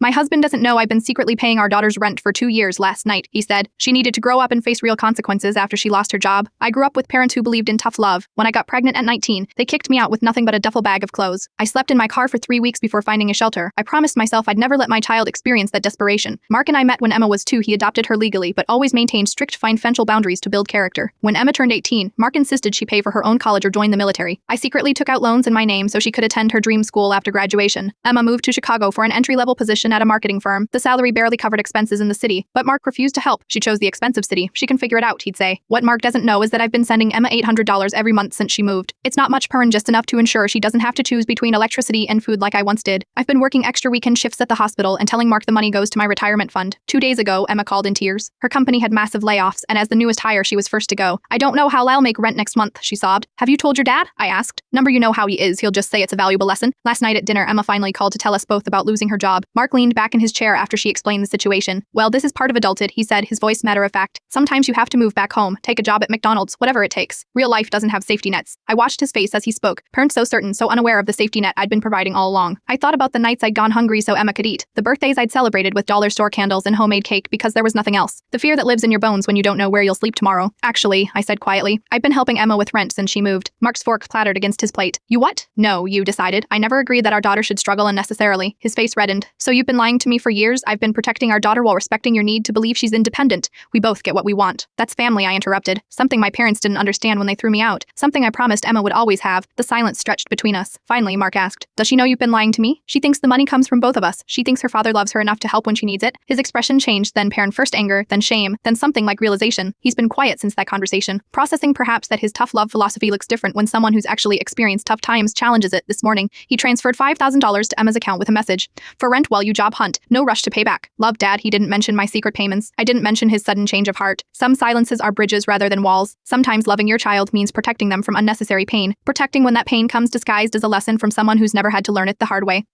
My husband doesn't know I've been secretly paying our daughter's rent for 2 years last night, he said. She needed to grow up and face real consequences after she lost her job. I grew up with parents who believed in tough love. When I got pregnant at 19, they kicked me out with nothing but a duffel bag of clothes. I slept in my car for 3 weeks before finding a shelter. I promised myself I'd never let my child experience that desperation. Mark and I met when Emma was 2. He adopted her legally, but always maintained strict financial boundaries to build character. When Emma turned 18, Mark insisted she pay for her own college or join the military. I secretly took out loans in my name so she could attend her dream school after graduation. Emma moved to Chicago for an entry-level position at a marketing firm. The salary barely covered expenses in the city, but Mark refused to help. She chose the expensive city. She can figure it out, he'd say. What Mark doesn't know is that I've been sending Emma $800 every month since she moved. It's not much per and just enough to ensure she doesn't have to choose between electricity and food like I once did. I've been working extra weekend shifts at the hospital and telling Mark the money goes to my retirement fund. 2 days ago, Emma called in tears. Her company had massive layoffs, and as the newest hire, she was first to go. I don't know how I'll make rent next month, she sobbed. Have you told your dad? I asked. Number, you know how he is. He'll just say it's a valuable lesson. Last night at dinner, Emma finally called to tell us both about losing her job. Mark leaned back in his chair after she explained the situation. Well, this is part of adulthood, he said, his voice matter of fact. Sometimes you have to move back home, take a job at McDonald's, whatever it takes. Real life doesn't have safety nets. I watched his face as he spoke, parent so certain, so unaware of the safety net I'd been providing all along. I thought about the nights I'd gone hungry so Emma could eat, the birthdays I'd celebrated with dollar store candles and homemade cake because there was nothing else. The fear that lives in your bones when you don't know where you'll sleep tomorrow. Actually, I said quietly, I've been helping Emma with rent since she moved. Mark's fork clattered against his plate. You what? No, you decided. I never agreed that our daughter should struggle unnecessarily. His face reddened. So you've been lying to me for years? I've been protecting our daughter while respecting your need to believe she's independent. We both get what we want. That's family, I interrupted. Something my parents didn't understand when they threw me out. Something I promised Emma would always have. The silence stretched between us. Finally, Mark asked, does she know you've been lying to me? She thinks the money comes from both of us. She thinks her father loves her enough to help when she needs it. His expression changed, then parent first anger, then shame, then something like realization. He's been quiet since that conversation, processing perhaps that his tough love philosophy looks different when someone who's actually experienced tough times challenges it. This morning, he transferred $5,000 to Emma's account with a message. For rent while you job hunt. No rush to pay back. Love, Dad. He didn't mention my secret payments. I didn't mention his sudden change of heart. Some silences are bridges rather than walls. Sometimes loving your child means protecting them from unnecessary pain. Protecting when that pain comes disguised as a lesson from someone who's never had to learn it the hard way.